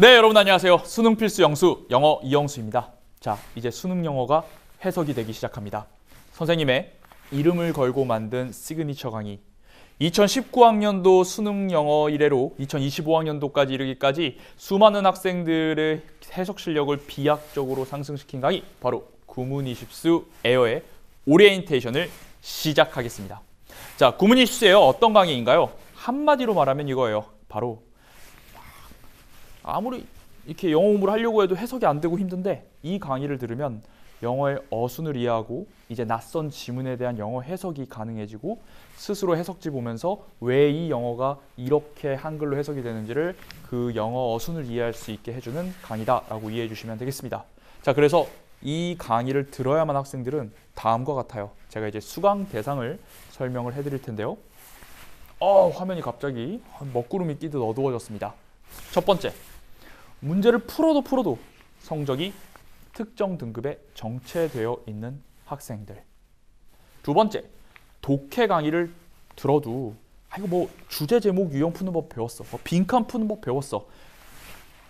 네, 여러분 안녕하세요. 수능 필수 영수 영어 이영수입니다. 자, 이제 수능 영어가 해석이 되기 시작합니다. 선생님의 이름을 걸고 만든 시그니처 강의 2019학년도 수능 영어 이래로 2025학년도까지 이르기까지 수많은 학생들의 해석 실력을 비약적으로 상승시킨 강의, 바로 구문이십수 에어의 오리엔테이션을 시작하겠습니다. 자, 구문이십수 에어 어떤 강의인가요? 한마디로 말하면 이거예요. 바로 아무리 이렇게 영어 공부를 하려고 해도 해석이 안 되고 힘든데, 이 강의를 들으면 영어의 어순을 이해하고 이제 낯선 지문에 대한 영어 해석이 가능해지고 스스로 해석지 보면서 왜 이 영어가 이렇게 한글로 해석이 되는지를 그 영어 어순을 이해할 수 있게 해주는 강의다라고 이해해 주시면 되겠습니다. 자, 그래서 이 강의를 들어야만 학생들은 다음과 같아요. 제가 이제 수강 대상을 설명을 해드릴 텐데요. 화면이 갑자기 먹구름이 끼듯 어두워졌습니다. 첫 번째, 문제를 풀어도 성적이 특정 등급에 정체되어 있는 학생들. 두 번째, 독해 강의를 들어도 이거 뭐 주제 제목 유형 푸는 법 배웠어, 빈칸 푸는 법 배웠어.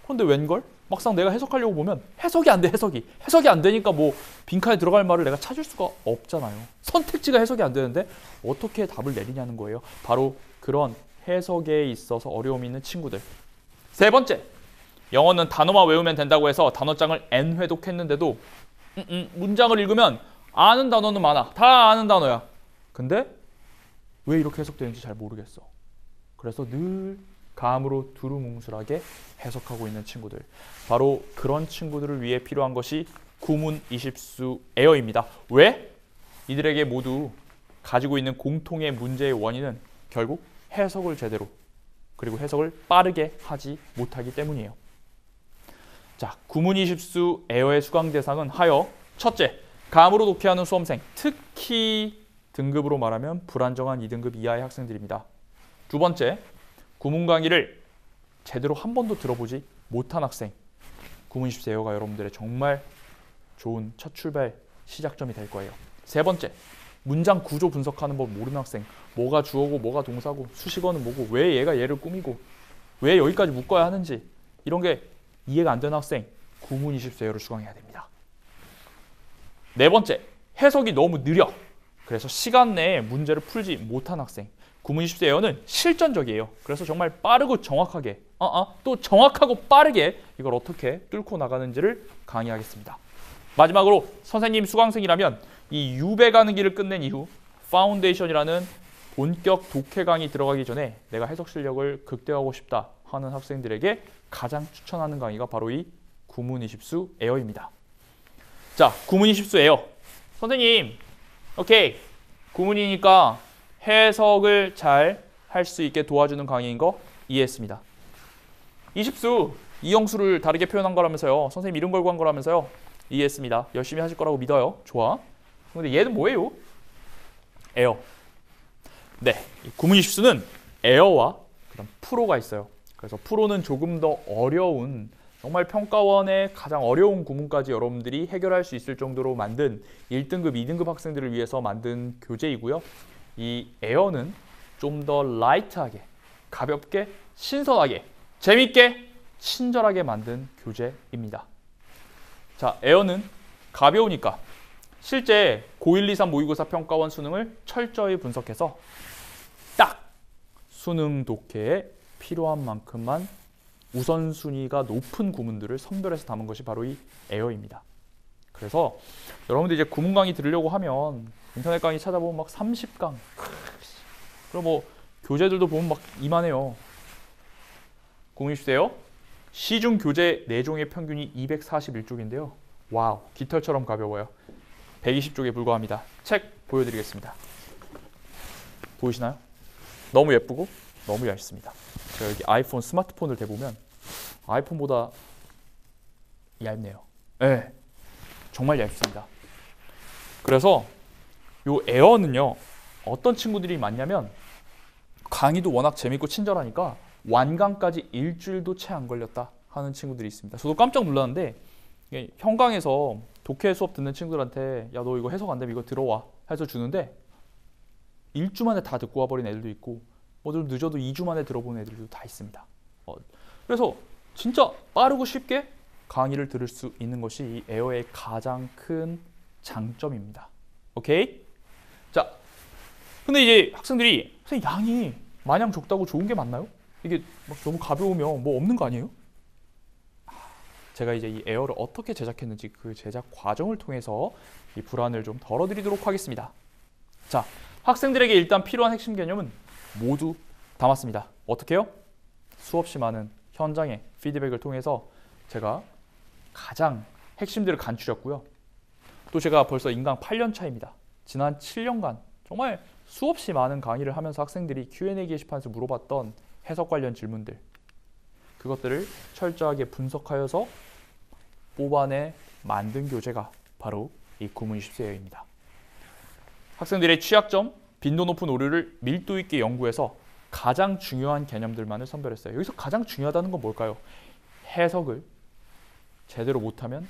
그런데 웬걸? 막상 내가 해석하려고 보면 해석이 안 돼. 해석이 안 되니까 뭐 빈칸에 들어갈 말을 내가 찾을 수가 없잖아요. 선택지가 해석이 안 되는데 어떻게 답을 내리냐는 거예요. 바로 그런 해석에 있어서 어려움이 있는 친구들. 세 번째, 영어는 단어만 외우면 된다고 해서 단어장을 N회 독했는데도 문장을 읽으면 아는 단어는 많아. 다 아는 단어야. 근데 왜 이렇게 해석되는지 잘 모르겠어. 그래서 늘 감으로 두루뭉술하게 해석하고 있는 친구들. 바로 그런 친구들을 위해 필요한 것이 구문이십수 에어입니다. 왜? 이들에게 모두 가지고 있는 공통의 문제의 원인은 결국 해석을 제대로, 그리고 해석을 빠르게 하지 못하기 때문이에요. 자, 구문이십수 에어의 수강 대상은 하여 첫째, 감으로 독해하는 수험생, 특히 등급으로 말하면 불안정한 2등급 이하의 학생들입니다. 두 번째, 구문 강의를 제대로 한 번도 들어보지 못한 학생. 구문이십수 에어가 여러분들의 정말 좋은 첫 출발 시작점이 될 거예요. 세 번째, 문장 구조 분석하는 법 모르는 학생. 뭐가 주어고 뭐가 동사고 수식어는 뭐고 왜 얘가 얘를 꾸미고 왜 여기까지 묶어야 하는지, 이런 게 이해가 안 되는 학생, 구문이십수 에어를 수강해야 됩니다. 네 번째, 해석이 너무 느려. 그래서 시간 내에 문제를 풀지 못한 학생. 구문이십수 에어는 실전적이에요. 그래서 정말 빠르고 정확하게, 또 정확하고 빠르게 이걸 어떻게 뚫고 나가는지를 강의하겠습니다. 마지막으로 선생님 수강생이라면 이 유배 가는 길을 끝낸 이후 파운데이션이라는 본격 독해 강의 들어가기 전에 내가 해석 실력을 극대화하고 싶다 하는 학생들에게 가장 추천하는 강의가 바로 이 구문이십수 에어입니다. 자, 구문이십수 에어. 선생님, 오케이. 구문이니까 해석을 잘 할 수 있게 도와주는 강의인 거 이해했습니다. 이십수, 이영수를 다르게 표현한 거라면서요. 선생님 이름 걸고 한 거라면서요. 이해했습니다. 열심히 하실 거라고 믿어요. 좋아. 근데 얘는 뭐예요? 에어. 네, 구문이십수는 에어와 그다음 프로가 있어요. 그래서 프로는 조금 더 어려운, 정말 평가원의 가장 어려운 구문까지 여러분들이 해결할 수 있을 정도로 만든 1등급, 2등급 학생들을 위해서 만든 교재이고요. 이 에어는 좀 더 라이트하게, 가볍게, 신선하게, 재밌게, 친절하게 만든 교재입니다. 자, 에어는 가벼우니까 실제 고1, 2, 3 모의고사 평가원 수능을 철저히 분석해서 딱 수능 독해에 필요한 만큼만 우선순위가 높은 구문들을 선별해서 담은 것이 바로 이 에어입니다. 그래서 여러분들 이제 구문 강의 들으려고 하면 인터넷 강의 찾아보면 막 30강, 그리고 뭐 교재들도 보면 막 이만해요. 구문이십수 에어 시중 교재 4종의 평균이 241쪽인데요. 와우, 깃털처럼 가벼워요. 120쪽에 불과합니다. 책 보여드리겠습니다. 보이시나요? 너무 예쁘고 너무 얇습니다. 제가 여기 아이폰 스마트폰을 대보면 아이폰보다 얇네요. 네, 정말 얇습니다. 그래서 요 에어는요, 어떤 친구들이 많냐면 강의도 워낙 재밌고 친절하니까 완강까지 일주일도 채 안 걸렸다 하는 친구들이 있습니다. 저도 깜짝 놀랐는데, 현강에서 독해 수업 듣는 친구들한테 야, 너 이거 해석 안 되면 이거 들어와 해서 주는데 일주 만에 다 듣고 와버린 애들도 있고, 뭐 좀 늦어도 2주 만에 들어본 애들도 다 있습니다. 그래서 진짜 빠르고 쉽게 강의를 들을 수 있는 것이 이 에어의 가장 큰 장점입니다. 오케이? 자, 근데 이제 학생들이 선생님 양이 마냥 적다고 좋은 게 맞나요? 이게 막 너무 가벼우면 뭐 없는 거 아니에요? 제가 이제 이 에어를 어떻게 제작했는지 그 제작 과정을 통해서 이 불안을 좀 덜어드리도록 하겠습니다. 자, 학생들에게 일단 필요한 핵심 개념은 모두 담았습니다. 어떻게 해요? 수없이 많은 현장의 피드백을 통해서 제가 가장 핵심들을 간추렸고요. 또 제가 벌써 인강 8년 차입니다. 지난 7년간 정말 수없이 많은 강의를 하면서 학생들이 Q&A 게시판에서 물어봤던 해석 관련 질문들, 그것들을 철저하게 분석하여서 뽑아내 만든 교재가 바로 이 구문 20세여입니다. 학생들의 취약점, 빈도 높은 오류를 밀도 있게 연구해서 가장 중요한 개념들만을 선별했어요. 여기서 가장 중요하다는 건 뭘까요? 해석을 제대로 못하면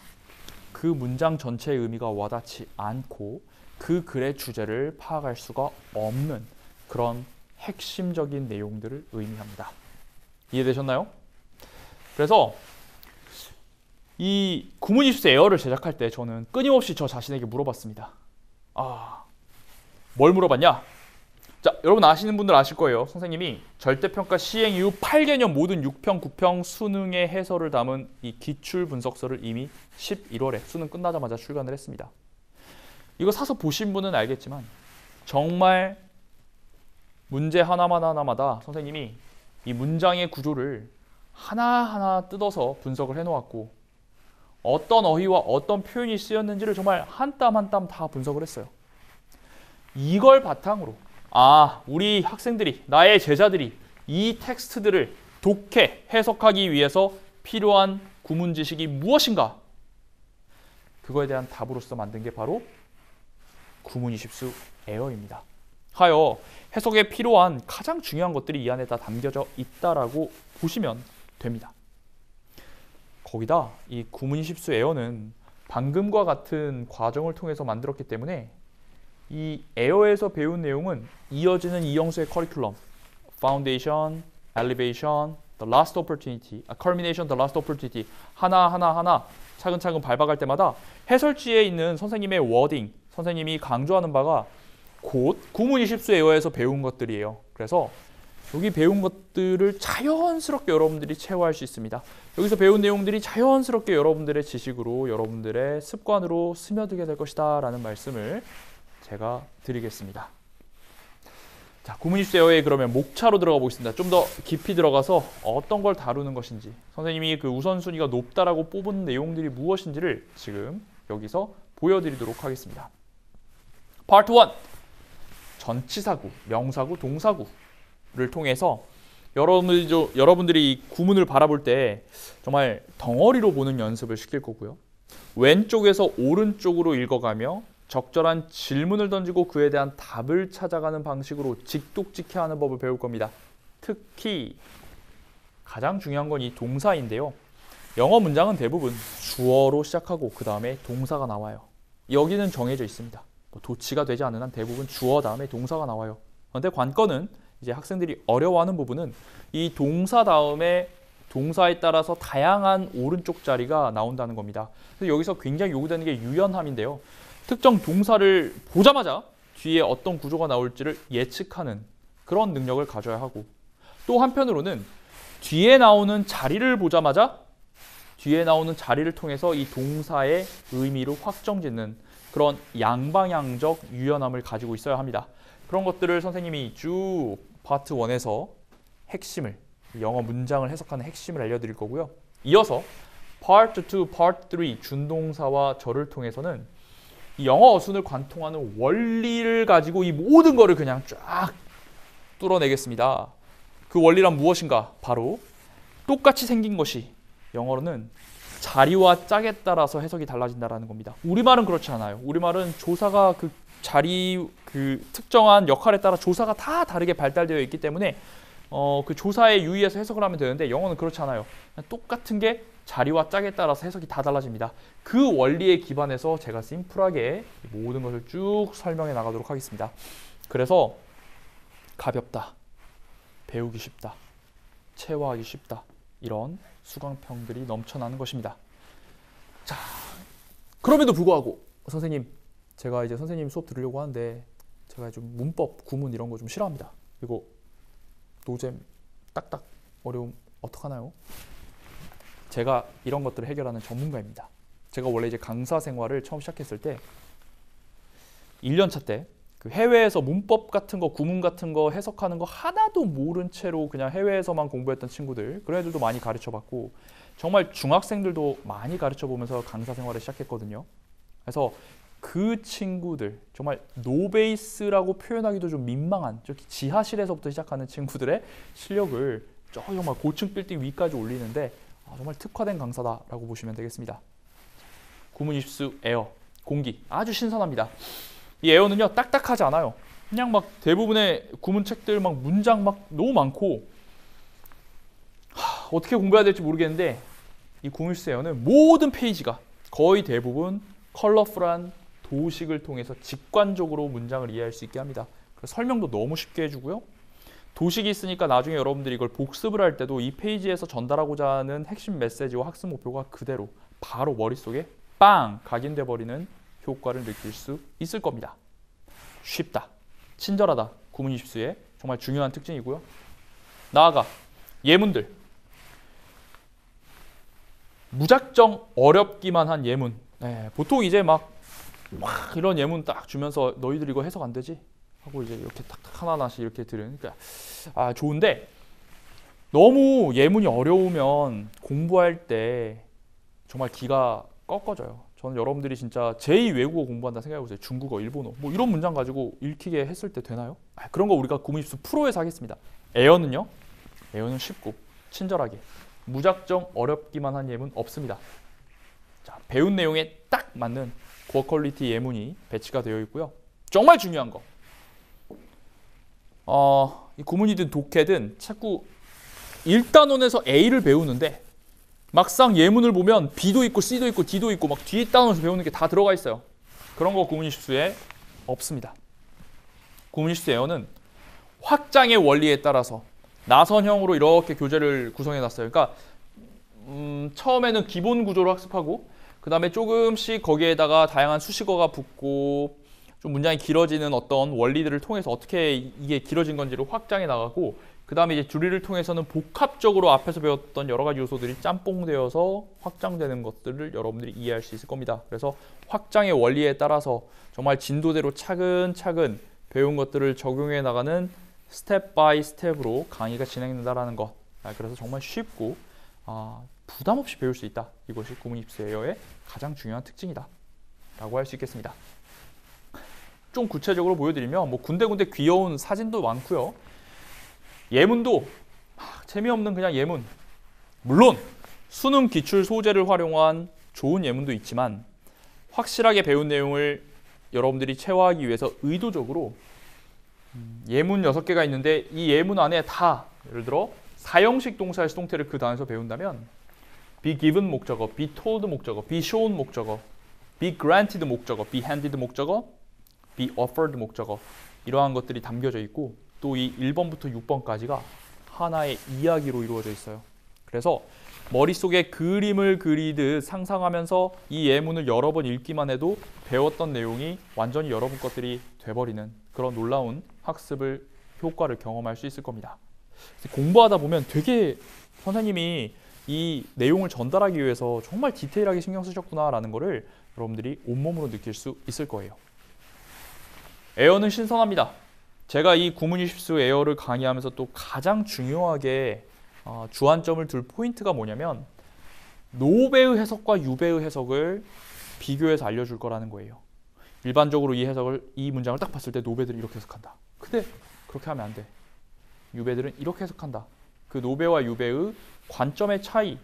그 문장 전체의 의미가 와닿지 않고 그 글의 주제를 파악할 수가 없는 그런 핵심적인 내용들을 의미합니다. 이해되셨나요? 그래서 이 구문 20세 에어를 제작할 때 저는 끊임없이 저 자신에게 물어봤습니다. 뭘 물어봤냐? 자, 여러분 아시는 분들 아실 거예요. 선생님이 절대평가 시행 이후 8개년 모든 6평, 9평 수능의 해설을 담은 이 기출 분석서를 이미 11월에 수능 끝나자마자 출간을 했습니다. 이거 사서 보신 분은 알겠지만 정말 문제 하나마다 선생님이 이 문장의 구조를 하나하나 뜯어서 분석을 해놓았고 어떤 어휘와 어떤 표현이 쓰였는지를 정말 한 땀 한 땀 다 분석을 했어요. 이걸 바탕으로 우리 학생들이, 나의 제자들이 이 텍스트들을 독해, 해석하기 위해서 필요한 구문 지식이 무엇인가? 그거에 대한 답으로서 만든 게 바로 구문 20수 에어입니다. 하여 해석에 필요한 가장 중요한 것들이 이 안에 다 담겨져 있다라고 보시면 됩니다. 거기다 이 구문 20수 에어는 방금과 같은 과정을 통해서 만들었기 때문에 이 에어에서 배운 내용은 이어지는 이영수의 커리큘럼, Foundation, Elevation, The Last Opportunity, Culmination, The Last Opportunity 하나 차근차근 밟아갈 때마다 해설지에 있는 선생님의 워딩, 선생님이 강조하는 바가 곧 구문 20수 에어에서 배운 것들이에요. 그래서 여기 배운 것들을 자연스럽게 여러분들이 체화할 수 있습니다. 여기서 배운 내용들이 자연스럽게 여러분들의 지식으로, 여러분들의 습관으로 스며들게 될 것이다 라는 말씀을 제가 드리겠습니다. 자, 구문 20수 에어에 그러면 목차로 들어가 보겠습니다. 좀 더 깊이 들어가서 어떤 걸 다루는 것인지, 선생님이 그 우선순위가 높다라고 뽑은 내용들이 무엇인지를 지금 여기서 보여드리도록 하겠습니다. 파트 1. 전치사구, 명사구, 동사구를 통해서 여러분들이 이 구문을 바라볼 때 정말 덩어리로 보는 연습을 시킬 거고요. 왼쪽에서 오른쪽으로 읽어가며 적절한 질문을 던지고 그에 대한 답을 찾아가는 방식으로 직독직해하는 법을 배울 겁니다. 특히 가장 중요한 건 이 동사인데요. 영어 문장은 대부분 주어로 시작하고 그 다음에 동사가 나와요. 여기는 정해져 있습니다. 도치가 되지 않는 한 대부분 주어 다음에 동사가 나와요. 그런데 관건은 이제 학생들이 어려워하는 부분은 이 동사 다음에 동사에 따라서 다양한 오른쪽 자리가 나온다는 겁니다. 그래서 여기서 굉장히 요구되는 게 유연함인데요. 특정 동사를 보자마자 뒤에 어떤 구조가 나올지를 예측하는 그런 능력을 가져야 하고, 또 한편으로는 뒤에 나오는 자리를 보자마자 뒤에 나오는 자리를 통해서 이 동사의 의미를 확정짓는 그런 양방향적 유연함을 가지고 있어야 합니다. 그런 것들을 선생님이 쭉 파트 1에서 핵심을, 영어 문장을 해석하는 핵심을 알려드릴 거고요. 이어서 파트 2, 파트 3 준동사와 절을 통해서는 이 영어 어순을 관통하는 원리를 가지고 이 모든 거를 그냥 쫙 뚫어내겠습니다. 그 원리란 무엇인가? 바로 똑같이 생긴 것이 영어로는 자리와 짝에 따라서 해석이 달라진다는 겁니다. 우리말은 그렇지 않아요. 우리말은 조사가 그 자리, 그 특정한 역할에 따라 조사가 다 다르게 발달되어 있기 때문에 그 조사에 유의해서 해석을 하면 되는데 영어는 그렇지 않아요. 똑같은 게 자리와 짝에 따라서 해석이 다 달라집니다. 그 원리에 기반해서 제가 심플하게 모든 것을 쭉 설명해 나가도록 하겠습니다. 그래서 가볍다, 배우기 쉽다, 체화하기 쉽다, 이런 수강평들이 넘쳐나는 것입니다. 자, 그럼에도 불구하고 선생님, 제가 이제 선생님 수업 들으려고 하는데 제가 좀 문법, 구문 이런 거 좀 싫어합니다. 이거 노잼, 딱딱 어려움 어떡하나요? 제가 이런 것들을 해결하는 전문가입니다. 제가 원래 이제 강사 생활을 처음 시작했을 때 1년차 때 그 해외에서 문법 같은 거, 구문 같은 거 해석하는 거 하나도 모른 채로 그냥 해외에서만 공부했던 친구들, 그런 애들도 많이 가르쳐봤고 정말 중학생들도 많이 가르쳐보면서 강사 생활을 시작했거든요. 그래서 그 친구들, 정말 노베이스라고 표현하기도 좀 민망한 저기 지하실에서부터 시작하는 친구들의 실력을 정말 고층 빌딩 위까지 올리는데 정말 특화된 강사다라고 보시면 되겠습니다. 구문 입수 에어, 공기 아주 신선합니다. 이 에어는요 딱딱하지 않아요. 그냥 막 대부분의 구문책들 막 문장 막 너무 많고 어떻게 공부해야 될지 모르겠는데 이 구문 입수 에어는 모든 페이지가 거의 대부분 컬러풀한 도식을 통해서 직관적으로 문장을 이해할 수 있게 합니다. 그래서 설명도 너무 쉽게 해주고요. 도식이 있으니까 나중에 여러분들이 이걸 복습을 할 때도 이 페이지에서 전달하고자 하는 핵심 메시지와 학습 목표가 그대로 바로 머릿속에 빵 각인돼 버리는 효과를 느낄 수 있을 겁니다. 쉽다, 친절하다, 구문 입수의 정말 중요한 특징이고요. 나아가 예문들, 무작정 어렵기만 한 예문. 보통 이제 막 이런 예문 딱 주면서 너희들 이거 해석 안 되지? 하고 이제 이렇게 탁탁 하나하나씩 이렇게 들으니까 좋은데 너무 예문이 어려우면 공부할 때 정말 기가 꺾어져요. 저는 여러분들이 진짜 제2 외국어 공부한다 생각해보세요. 중국어, 일본어 뭐 이런 문장 가지고 읽히게 했을 때 되나요? 그런 거 우리가 구문 입수 프로에서 하겠습니다. 에어는요? 에어는 쉽고 친절하게 무작정 어렵기만 한 예문 없습니다. 자, 배운 내용에 딱 맞는 고퀄리티 예문이 배치가 되어 있고요. 정말 중요한 거, 이 구문이든 독해든 자꾸 1단원에서 A를 배우는데 막상 예문을 보면 B도 있고 C도 있고 D도 있고 막 뒤에 단원에서 배우는 게 다 들어가 있어요. 그런 거 구문 입수에 없습니다. 구문 입수 에어는 확장의 원리에 따라서 나선형으로 이렇게 교재를 구성해 놨어요. 그러니까 처음에는 기본 구조를 학습하고 그 다음에 조금씩 거기에다가 다양한 수식어가 붙고 좀 문장이 길어지는 어떤 원리들을 통해서 어떻게 이게 길어진 건지를 확장해 나가고 그 다음에 이제 줄이를 통해서는 복합적으로 앞에서 배웠던 여러 가지 요소들이 짬뽕되어서 확장되는 것들을 여러분들이 이해할 수 있을 겁니다. 그래서 확장의 원리에 따라서 정말 진도대로 차근차근 배운 것들을 적용해 나가는 스텝 바이 스텝으로 강의가 진행된다는 것. 그래서 정말 쉽고 부담 없이 배울 수 있다. 이것이 구문 입수 에어의 가장 중요한 특징이다 라고 할 수 있겠습니다. 좀 구체적으로 보여드리면 뭐 군데군데 귀여운 사진도 많고요. 예문도 재미없는 그냥 예문. 물론 수능 기출 소재를 활용한 좋은 예문도 있지만 확실하게 배운 내용을 여러분들이 체화하기 위해서 의도적으로 예문 6개가 있는데 이 예문 안에 다 예를 들어 사형식 동사의 수동태를 그 단에서 배운다면 be given 목적어, be told 목적어, be shown 목적어, be granted 목적어, be handed 목적어, be offered 목적어 이러한 것들이 담겨져 있고 또 이 1번부터 6번까지가 하나의 이야기로 이루어져 있어요. 그래서 머릿속에 그림을 그리듯 상상하면서 이 예문을 여러 번 읽기만 해도 배웠던 내용이 완전히 여러분 것들이 돼버리는 그런 놀라운 학습을 효과를 경험할 수 있을 겁니다. 공부하다 보면 되게 선생님이 이 내용을 전달하기 위해서 정말 디테일하게 신경 쓰셨구나라는 거를 여러분들이 온몸으로 느낄 수 있을 거예요. 에어는 신선합니다. 제가 이 구문 입수 에어를 강의하면서 또 가장 중요하게 주안점을 둘 포인트가 뭐냐면 노배의 해석과 유배의 해석을 비교해서 알려줄 거라는 거예요. 일반적으로 이 문장을 딱 봤을 때 노배들은 이렇게 해석한다. 근데 그렇게 하면 안 돼. 유배들은 이렇게 해석한다. 그 노배와 유배의 관점의 차이,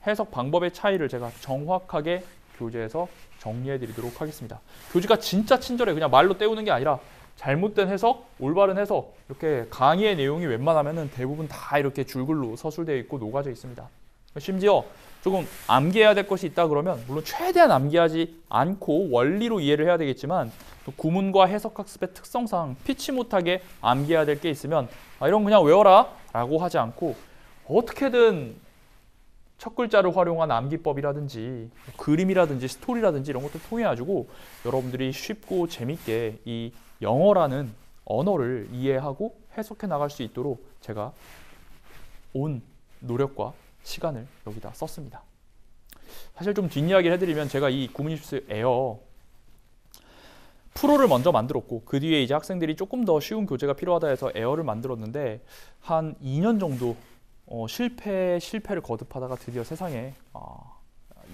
해석 방법의 차이를 제가 정확하게 교재에서 정리해 드리도록 하겠습니다. 교재가 진짜 친절해. 그냥 말로 때우는 게 아니라 잘못된 해석, 올바른 해석 이렇게 강의의 내용이 웬만하면 대부분 다 이렇게 줄글로 서술되어 있고 녹아져 있습니다. 심지어 조금 암기해야 될 것이 있다 그러면 물론 최대한 암기하지 않고 원리로 이해를 해야 되겠지만 또 구문과 해석 학습의 특성상 피치 못하게 암기해야 될 게 있으면 이런 거 그냥 외워라 라고 하지 않고 어떻게든 첫 글자를 활용한 암기법이라든지 그림이라든지 스토리라든지 이런 것들 통해 가지고 여러분들이 쉽고 재밌게 이 영어라는 언어를 이해하고 해석해 나갈 수 있도록 제가 온 노력과 시간을 여기다 썼습니다. 사실 좀 뒷이야기를 해드리면 제가 이 구문입수 에어 프로를 먼저 만들었고 그 뒤에 이제 학생들이 조금 더 쉬운 교재가 필요하다 해서 에어를 만들었는데 한 2년 정도 실패를 거듭하다가 드디어 세상에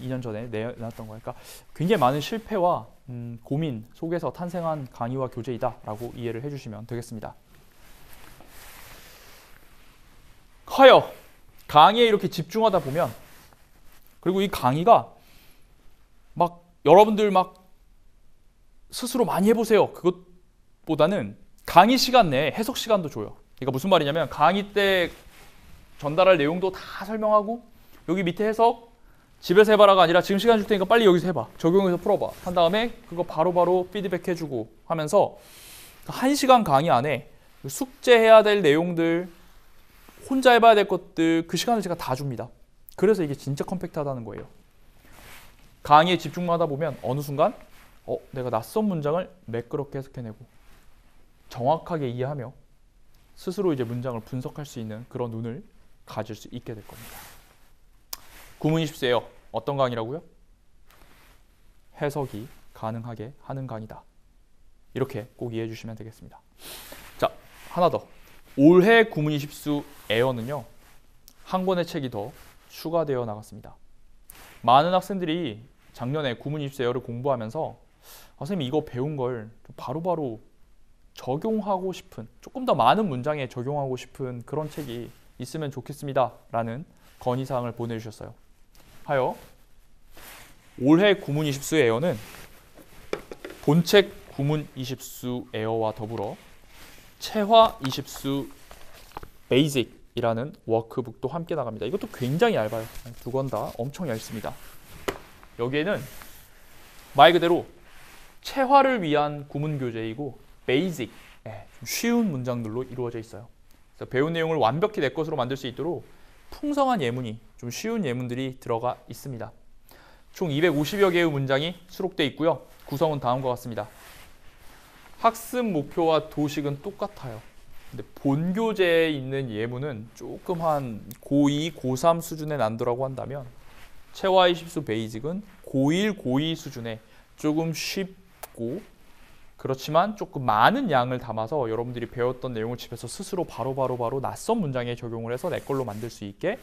2년 전에 내놨던 거니까 굉장히 많은 실패와 고민 속에서 탄생한 강의와 교재이다 라고 이해를 해주시면 되겠습니다. 하여 강의에 이렇게 집중하다 보면 그리고 이 강의가 막 여러분들 막 스스로 많이 해보세요. 그것보다는 강의 시간 내에 해석 시간도 줘요. 그러니까 무슨 말이냐면 강의 때 전달할 내용도 다 설명하고 여기 밑에 해석 집에서 해봐라가 아니라 지금 시간 줄 테니까 빨리 여기서 해봐. 적용해서 풀어봐. 한 다음에 그거 바로바로 피드백 해주고 하면서 1시간 강의 안에 숙제해야 될 내용들 혼자 해봐야 될 것들 그 시간을 제가 다 줍니다. 그래서 이게 진짜 컴팩트하다는 거예요. 강의에 집중하다 보면 어느 순간 내가 낯선 문장을 매끄럽게 해석해내고 정확하게 이해하며 스스로 이제 문장을 분석할 수 있는 그런 눈을 가질 수 있게 될 겁니다. 구문입수예요. 어떤 강의라고요? 해석이 가능하게 하는 강의다. 이렇게 꼭 이해해 주시면 되겠습니다. 자, 하나 더. 올해 구문입수 에어는요. 한 권의 책이 더 추가되어 나갔습니다. 많은 학생들이 작년에 구문입수 에어를 공부하면서 선생님 이거 배운 걸 바로바로 적용하고 싶은 조금 더 많은 문장에 적용하고 싶은 그런 책이 있으면 좋겠습니다 라는 건의사항을 보내주셨어요. 하여 올해 구문입수 에어는 본책 구문입수 에어와 더불어 체화 입수 베이직이라는 워크북도 함께 나갑니다. 이것도 굉장히 얇아요. 두 권 다 엄청 얇습니다. 여기에는 말 그대로 체화를 위한 구문 교재이고 베이직, 좀 쉬운 문장들로 이루어져 있어요. 그래서 배운 내용을 완벽히 내 것으로 만들 수 있도록 풍성한 예문이, 좀 쉬운 예문들이 들어가 있습니다. 총 250여 개의 문장이 수록되어 있고요. 구성은 다음과 같습니다. 학습 목표와 도식은 똑같아요. 근데 본 교재에 있는 예문은 조금 한 고2, 고3 수준의 난도라고 한다면 체화 입수 베이직은 고1, 고2 수준의 조금 쉽고 그렇지만 조금 많은 양을 담아서 여러분들이 배웠던 내용을 집에서 스스로 바로 낯선 문장에 적용을 해서 내 걸로 만들 수 있게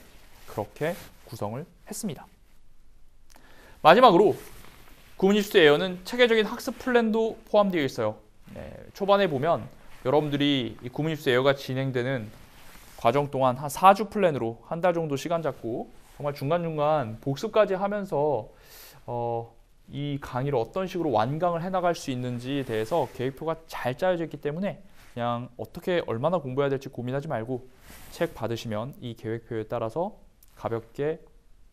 그렇게 구성을 했습니다. 마지막으로 구문입수 에어는 체계적인 학습 플랜도 포함되어 있어요. 초반에 보면 여러분들이 이 구문입수 에어가 진행되는 과정 동안 한 4주 플랜으로 한 달 정도 시간 잡고 정말 중간중간 복습까지 하면서 이 강의를 어떤 식으로 완강을 해나갈 수 있는지에 대해서 계획표가 잘 짜여져 있기 때문에 그냥 어떻게 얼마나 공부해야 될지 고민하지 말고 책 받으시면 이 계획표에 따라서 가볍게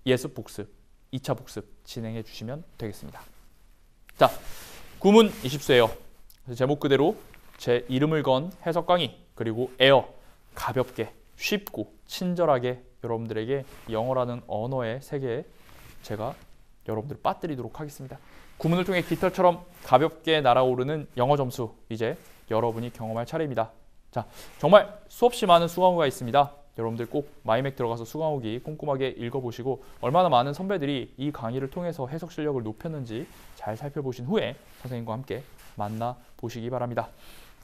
예습 복습, 2차 복습 진행해 주시면 되겠습니다. 자, 구문입수 에어. 제목 그대로 제 이름을 건 해석 강의 그리고 에어 가볍게 쉽고 친절하게 여러분들에게 영어라는 언어의 세계에 제가 여러분들을 빠뜨리도록 하겠습니다. 구문을 통해 깃털처럼 가볍게 날아오르는 영어 점수 이제 여러분이 경험할 차례입니다. 자, 정말 수없이 많은 수강호가 있습니다. 여러분들 꼭 마이맥 들어가서 수강호기 꼼꼼하게 읽어보시고 얼마나 많은 선배들이 이 강의를 통해서 해석 실력을 높였는지 잘 살펴보신 후에 선생님과 함께 만나보시기 바랍니다.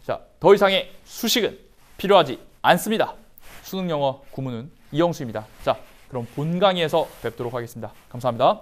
자, 더 이상의 수식은 필요하지 않습니다. 수능 영어 구문은 이영수입니다. 자, 그럼 본 강의에서 뵙도록 하겠습니다. 감사합니다.